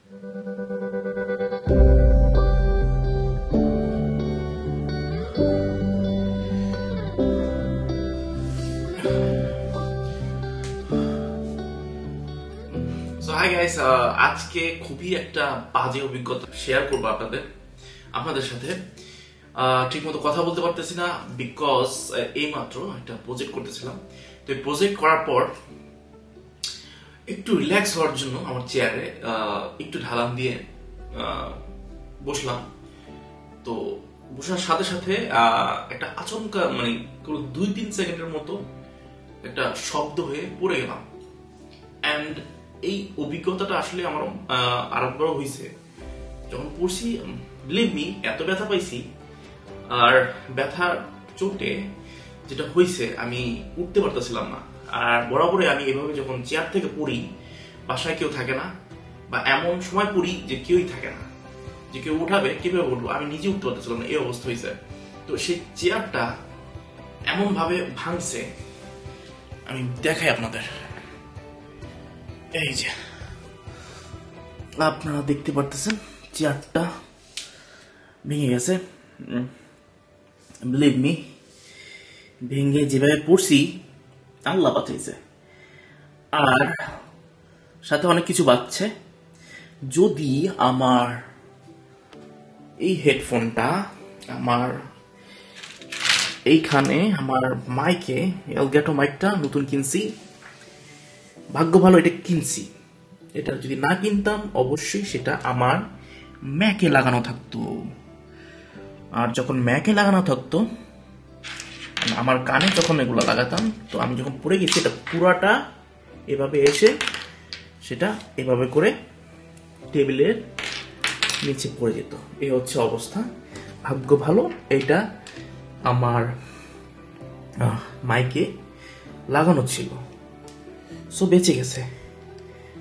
Hi guys, আজকে খুবই একটা বাজে অভিজ্ঞতা শেয়ার করবো আপনাদের সাথে। ঠিকমতো কথা বলতে পারতেছি না বিকজ এইমাত্র একটা প্রজেক্ট করতেছিলাম। তো এই প্রজেক্ট করার পর একটু রিল্যাক্স হওয়ার জন্য আমার চেয়ারে একটু ঢালান দিয়ে বসলাম। তো বসার সাথে সাথে একটা আচমকা মানে 2-3 সেকেন্ডের মতো একটা শব্দ হয়ে পড়ে গেলাম। অ্যান্ড এই অভিজ্ঞতাটা আসলে আমার আরেকবার হয়েছে যখন পড়ছি। বিলিভ মি, এত ব্যথা পাইছি, আর ব্যথার চোটে যেটা হয়েছে আমি উঠতে পারতেছিলাম না। আর বরাবরই আমি এভাবে যখন চেয়ার থেকে পড়ি, বাসায় কেউ থাকে না বা এমন সময় পড়ি যে কেউই থাকে না, যে কেউ উঠাবে, কিভাবে উঠবো, আমি নিজে উঠতে পারতেছিলাম না, এই অবস্থা হয়েছে। তো সেই চেয়ারটা এমন ভাবে ভাঙছে, আমি দেখাই আপনাদের। এই যে আপনারা দেখতে পারতেছেন চেয়ারটা ভেঙে গেছে। বিলিভ মি, ভেঙে যেভাবে পড়ছি আল্লাহ বাঁচাইছে। আর সাথে অনেক কিছু বাজছে। যদি আমার এই হেডফোনটা আমার এইখানে আমার মাইকে, এলগাটো মাইকটা নতুন কিনছি, ভাগ্য ভালো এটা কিনছি। এটা যদি না কিনতাম অবশ্যই সেটা আমার ম্যাকে লাগানো থাকতো। আর যখন ম্যাকে লাগানো থাকতো, আমার কানে যখন এগুলো লাগাতাম, তো আমি যখন পড়ে গেছি এটা পুরাটা এভাবে এসে সেটা এভাবে করে টেবিলের নিচে পড়ে যেত। এই হচ্ছে অবস্থা। ভাগ্য ভালো এটা আমার মাইকে লাগানো ছিল, সো বেঁচে গেছে।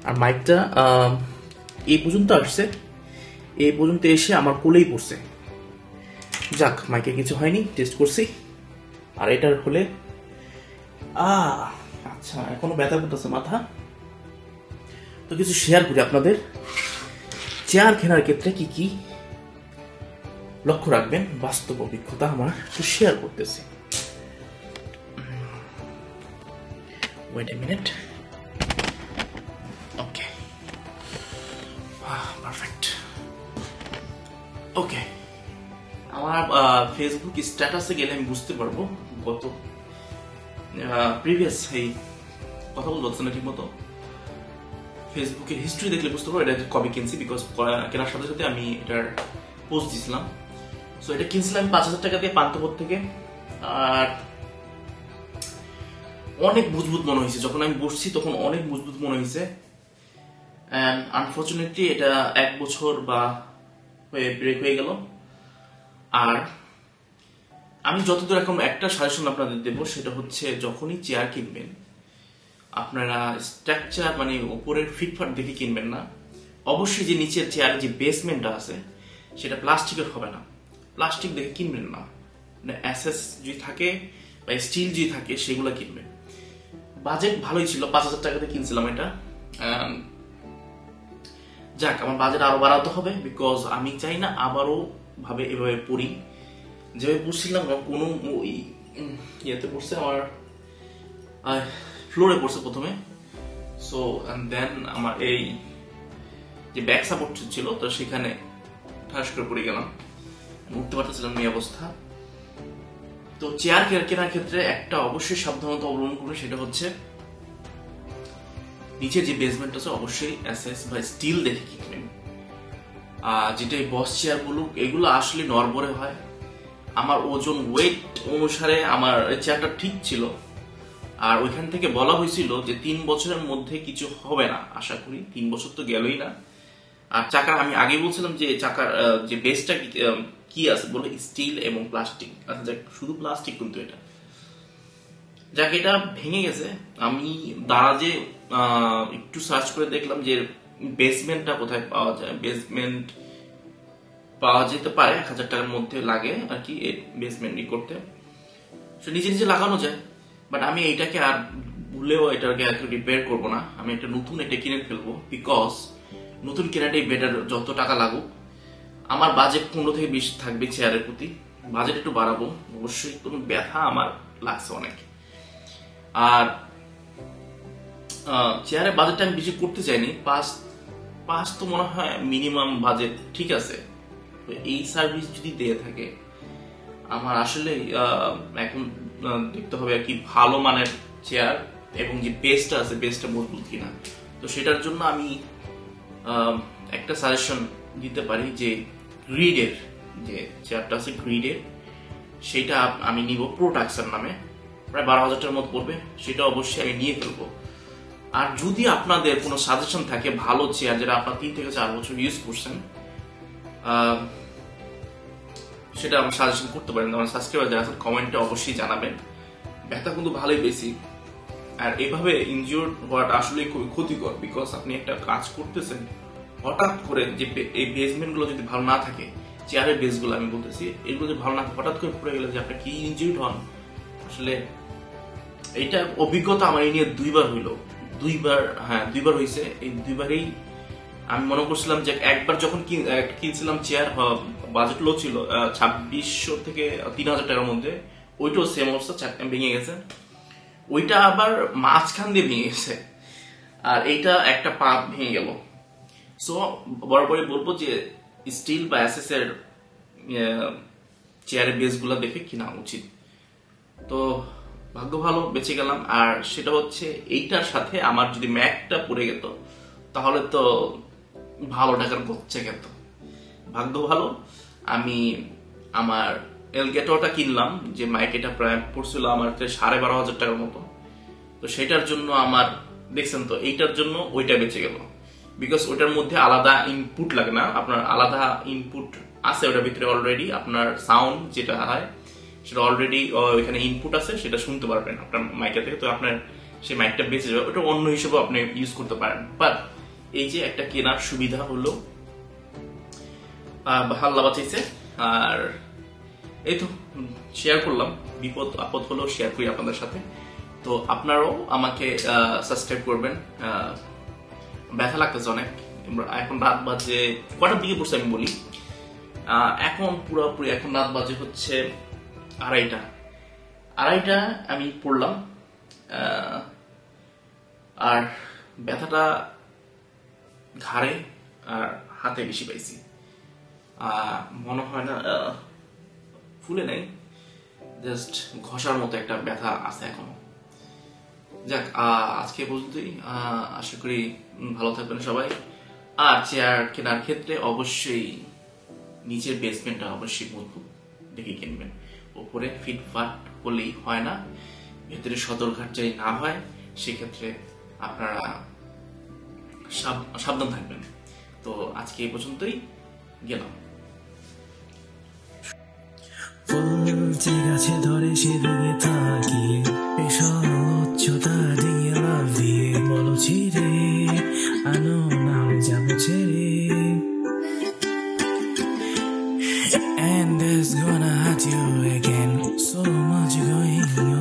আর মাইকটা এই পর্যন্ত আসছে, এই পর্যন্ত এসে আমার কোলেই পড়ছে। যাক, মাইকে কিছু হয়নি, টেস্ট করছি। আর এটার হলে আচ্ছা, এখনো ব্যথা করতেছে মাথা। তো কিছু শেয়ার করি আপনাদের। চেয়ার কেনার ক্ষেত্রে কি কি লক্ষ্য রাখবেন, বাস্তব অভিজ্ঞতা আমার শেয়ার করতেছি। Wait a minute. Okay, perfect. Okay, আমার ফেসবুক স্ট্যাটাসে গেলে আমি বুঝতে পারবো গত প্রিভিয়াস এই কথা বলতে পারছি না ঠিক মতো। ফেসবুকের হিস্ট্রি দেখলে বুঝতে পারবো এটা কবে কিনছি, বিকজ কেনার সাথে সাথে আমি এটার পোস্ট দিয়েছিলাম। সো এটা কিনছিলাম 5,000 টাকা দিয়ে পান্থপথ থেকে। আর অনেক মজবুত মনে হয়েছে, যখন আমি বসছি তখন অনেক মজবুত মনে হয়েছে। অ্যান্ড আনফর্চুনেটলি এটা 1 বছর বা হয়ে ব্রেক হয়ে গেল। আর আমি যতদূর এখন একটা সাজেশন আপনাদের দেবো, সেটা হচ্ছে যখনই চেয়ার কিনবেন আপনারা স্ট্রাকচার মানে উপরের ফিটফাট দেখে কিনবেন না। অবশ্যই যে নিচের চেয়ারের যে বেসমেন্টটা আছে সেটা প্লাস্টিকের হবে না, প্লাস্টিক দেখে কিনবেন না। এসএস যদি থাকে বা স্টিল যদি থাকে সেগুলো কিনবেন। বাজেট ভালোই ছিল, 5,000 টাকাতে কিনছিলাম এটা। যাক, আমার বাজেট আরো বাড়াতে হবে, বিকজ আমি চাই না আবারও ভাবে এভাবে পড়ি। যেভাবে পড়ছিলাম কোনো ইয়েতে পড়ছে, আমার ফ্লোরে পড়ছে প্রথমে। সো দেন আমার এই যে ব্যাক সাপোর্ট ছিল, তো সেখানে ঠাস করে পড়ে গেলাম, উঠতে পারতেছিলাম এই অবস্থা। তো চেয়ার কেনার ক্ষেত্রে একটা অবশ্যই সাবধানতা অবলম্বন করবে, সেটা হচ্ছে নিচের যে বেসমেন্ট আছে অবশ্যই এসএস বা স্টিল দেখে কিনবেন। যেটা বস চেয়ার বলুক, এগুলো আসলে নরবরে হয়। আমার ওজন ওয়েট অনুসারে আমার চেয়ারটা ঠিক ছিল। আর ওইখান থেকে বলা হয়েছিল যে 3 বছরের মধ্যে কিছু হবে না, আশা করি। 3 বছর তো গেলই না। আর চাকা, আমি আগে বলছিলাম যে চাকার যে বেসটা কি আছে, বলে স্টিল এবং প্লাস্টিক। আচ্ছা যাক, শুধু প্লাস্টিক কিন্তু এটা। যাক, এটা ভেঙে গেছে। আমি দারাজে একটু সার্চ করে দেখলাম যে বেসমেন্টটা কোথায় পাওয়া যায়। বেসমেন্ট পাওয়া যেতে পারে 1,000 টাকার মধ্যে লাগে আর কি বেসমেন্ট করতে, নিজে নিজে লাগানো যায়। বাট আমি এইটাকে আর ভুলেও এটাকে রিপেয়ার করবো না, আমি একটা নতুন এটা কিনে ফেলবো। বিকজ নতুন কেনাটাই বেটার, যত টাকা লাগুক। আমার বাজেট 15 থেকে 20 থাকবে চেয়ারের প্রতি, বাজেট একটু বাড়াবো অবশ্যই, কোনো ব্যথা আমার লাগছে অনেক। আর চেয়ারের বাজেটটা আমি বেশি করতে চাইনি, 5 তো মনে হয় মিনিমাম বাজেট, ঠিক আছে। তো এই সার্ভিস যদি দিয়ে থাকে আমার আসলে এখন দেখতে হবে আর কি ভালো মানের চেয়ার এবং যে বেসটা আছে বেসটা মজবুত কিনা। তো সেটার জন্য আমি একটা সাজেশন দিতে পারি যে গ্রিডের যে চেয়ারটা আছে গ্রিডের, সেটা আমি নিব প্রোটাক্সের নামে, প্রায় 12,000 টাকার মতো পড়বে, সেটা অবশ্যই আমি নিয়ে ফেলবো। আর যদি আপনাদের কোনো সাজেশন থাকে ভালো চেয়ার যেটা আপনার 3 থেকে 4 বছর ইউজ করছেন, সেটা আমার সাজেশন করতে পারেন। আমার সাবস্ক্রাইবার যারা আছেন কমেন্টে অবশ্যই জানাবেন। ব্যথা কিন্তু ভালোই বেশি, আর এভাবে ইনজিওর হওয়াটা আসলে খুবই ক্ষতিকর। বিকজ আপনি একটা কাজ করতেছেন, হঠাৎ করে যে এই বেসমেন্ট গুলো যদি ভালো না থাকে, চেয়ারের বেস গুলো আমি বলতেছি, এগুলো যদি ভালো না থাকে, হঠাৎ করে পড়ে গেলে যে আপনার কি ইনজিওর্ড হন, আসলে এইটা অভিজ্ঞতা আমার এই নিয়ে 2বার হইলো। 2বার হয়েছে। এই 2বারেই আমি মনে করছিলাম যে একবার যখন কিনছিলাম চেয়ার, বাজেট লো ছিল 2600 থেকে 3000 টাকার মধ্যে, ওইটাও সেম অবস্থা, ভেঙে গেছে। ওইটা আবার মাঝখান দিয়ে ভেঙে গেছে, আর এইটা একটা পা ভেঙে গেল। সো বরাবরই বলবো যে স্টিল বা এসএস এর চেয়ারের বেস গুলা দেখে কিনা উচিত। তো ভাগ্য ভালো বেঁচে গেলাম। আর সেটা হচ্ছে এইটার সাথে আমার যদি ম্যাকটা পড়ে যেত তাহলে তো ভালো টাকার গচ্চা গেত। ভাগ্য ভালো আমি আমার এলগেটোটা কিনলাম, যে মাইক এটা প্রায় পড়ছিল আমার 12,500 টাকার মতো। তো সেটার জন্য আমার দেখছেন তো, এইটার জন্য ওইটা বেঁচে গেল। বিকজ ওইটার মধ্যে আলাদা ইনপুট লাগে না, আপনার আলাদা ইনপুট আছে ওটার ভিতরে অলরেডি। আপনার সাউন্ড যেটা হয় সেটা অলরেডি ওইখানে ইনপুট আছে, সেটা শুনতে পারবেন আপনার মাইকের থেকে। তো আপনার সেই মাইকটা বেঁচে যাবে, ওটা অন্য হিসেবে আপনি ইউজ করতে পারেন। বাট এই যে একটা কেনার সুবিধা হলো, ভাল্লা বাঁচাইছে। আর এই তো শেয়ার করলাম, বিপদ আপদ হলো শেয়ার করি আপনাদের সাথে। তো আপনারাও আমাকে সাবস্ক্রাইব করবেন। ব্যথা লাগতেছে অনেক। এখন রাত বাজে কটার দিকে পড়ছে আমি বলি, এখন পুরোপুরি এখন রাত বাজে হচ্ছে 2:30 আমি পড়লাম। আর ব্যথাটা ঘাড়ে আর হাতে বেশি পাইছি, মনে হয় না ফুলে নাই, জাস্ট ঘষার মতো একটা ব্যথা আছে এখনো। যাক, আজকে পর্যন্তই। আশা করি ভালো থাকবেন সবাই। আর চেয়ার কেনার ক্ষেত্রে অবশ্যই নিচের বেসমেন্টটা অবশ্যই মজবুত দেখে কিনবেন। উপরে ফিটফাট হলেই হয় না, ভেতরে সদরঘাট যদি না হয় সেক্ষেত্রে আপনারা সাবধান থাকবেন। তো আজকে এই পর্যন্তই, গেলাম। ঠিক আছে ধরে সেদিকে তাকিয়ে স্বচ্ছতা দিয়ে লাভ দিয়ে বলো ছিড়ে আনো না যাবো ছেড়ে and it's gonna hurt you again so much going on